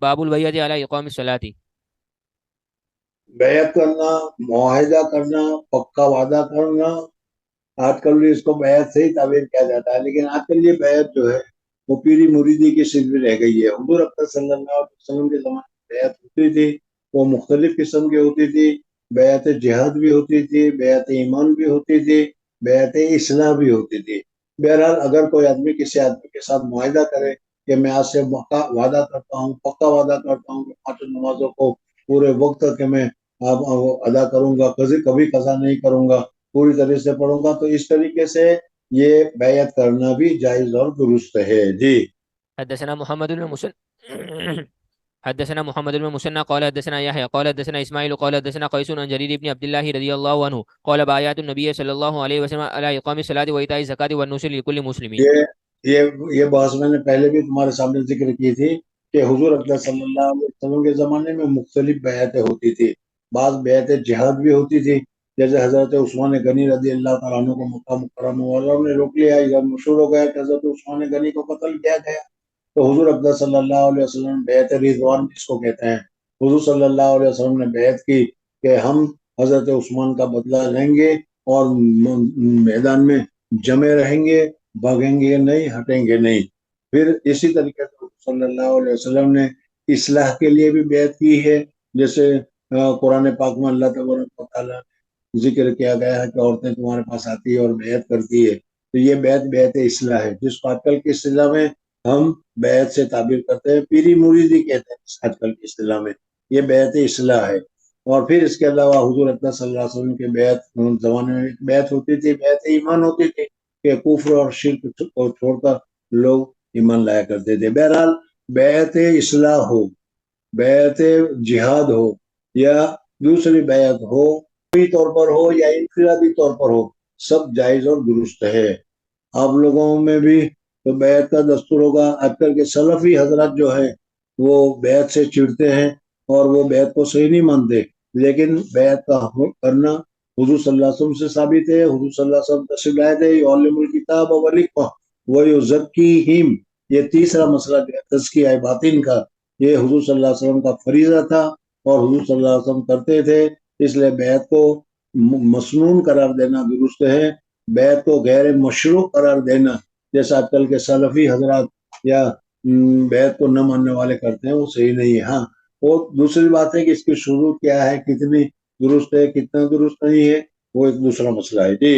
باب البیعۃ علی اقام الصلاۃ۔ بیعت کرنا، معاہدہ کرنا، پکا وعدہ کرنا، آج کل بھی اس کو بیعت سے ہی تعبیر کیا جاتا ہے، لیکن آج کل یہ بیعت جو ہے وہ پیری مریدی کی صرف رہ گئی ہے۔ حضور اکرم صلی اللہ علیہ وسلم کے زمانے میں بیعت ہوتی تھی، وہ مختلف قسم کی ہوتی تھی۔ بیعت جہاد بھی ہوتی تھی، بیعت ایمان بھی ہوتی تھی، بیعت اصلاح بھی ہوتی تھی۔ بہرحال اگر کوئی آدمی کسی آدمی کے ساتھ معاہدہ کرے کہ میں آج سے وعدہ کرتا ہوں، پکا وعدہ کرتا ہوں کہ 5 نمازوں کو پورے وقت کے میں ادا کروں گا، کبھی قضا نہیں کروں گا، پوری طرح سے پڑھوں گا، تو اس طریقے سے یہ بیعت کرنا بھی جائز اور درست ہے۔ جی حدثنا محمد بن مسن حدثنا محمد بن مسنى قال حدثنا يحيى قال حدثنا اسماعيل قال حدثنا قيس عن جرير بن عبد الله رضي الله عنه قال بايعت النبي صلى الله عليه وسلم على اقام الصلاه وايتاء الزكاه والنصر لكل مسلم۔ یہ یہ بحث میں نے پہلے بھی تمہارے سامنے ذکر کی تھی کہ حضور اکرم صلی اللہ علیہ وسلم کے زمانے میں مختلف بیعتیں ہوتی تھی۔ بعض بیعت جہاد بھی ہوتی تھی، جیسے حضرت عثمان غنی رضی اللہ تعالیٰ عنہ کو مکہ مکرمہ والوں نے روک لیا، ادھر مشہور ہو گیا کہ حضرت عثمان غنی کو قتل کیا گیا، تو حضور اکرم صلی اللہ علیہ وسلم نے بیعت رضوان جس کو کہتے ہیں، حضور صلی اللہ علیہ وسلم نے بیعت کی کہ ہم حضرت عثمان کا بدلہ لیں گے اور میدان میں جمے رہیں گے، بھاگیں گے نہیں، ہٹیں گے نہیں۔ پھر اسی طریقے سے صلی اللہ علیہ وسلم نے اصلاح کے لیے بھی بیعت کی ہے، جیسے قرآن پاک میں اللہ تبارک و تعالیٰ نے ذکر کیا گیا ہے کہ عورتیں تمہارے پاس آتی ہے اور بیعت کرتی ہے، تو یہ بیعت اصلاح ہے، جس کو آج کل کی اصطلاح میں ہم بیعت سے تعبیر کرتے ہیں، پیری مریدی کہتے ہیں آج کل کی اصطلاح میں، یہ بیعت اصلاح ہے۔ اور پھر اس کے علاوہ حضور اکرم صلی اللہ علیہ وسلم کے بیعت زمانے میں بیعت ہوتی تھی، بیعت ایمان ہوتی تھی کہ کفر اور شرک کو چھوڑ کر لوگ ایمان لایا کرتے تھے۔ بہرحال بیعت اصلاح ہو، بیعت جہاد ہو، یا دوسری بیعت ہو، کوئی طور پر ہو یا انفرادی طور پر ہو، سب جائز اور درست ہے۔ آپ لوگوں میں بھی تو بیعت کا دستور ہوگا۔ آج کل کے سلفی حضرات جو ہے وہ بیعت سے چڑھتے ہیں اور وہ بیعت کو صحیح نہیں مانتے، لیکن بیعت کا کرنا حضور صلی اللہ علیہ وسلم سے ثابت ہے۔ حضور صلی اللہ علیہ وسلم تشریف لائے تھے، یعلم الکتاب والحکمہ ویزکیہم، یہ تیسرا مسئلہ جو ہے تزکیہ باطن کا، یہ حضور صلی اللہ علیہ وسلم کا فریضہ تھا اور حضور صلی اللہ علیہ وسلم کرتے تھے، اس لیے بیعت کو مسنون قرار دینا درست ہے۔ بیعت کو غیر مشروع قرار دینا، جیسا آج کل کے سلفی حضرات یا بیعت کو نہ ماننے والے کرتے ہیں، وہ صحیح نہیں ہے۔ ہاں، وہ دوسری بات ہے کہ اس کی شروع کیا ہے، کتنی درست ہے، کتنا درست نہیں ہے، وہ ایک دوسرا مسئلہ ہے۔ جی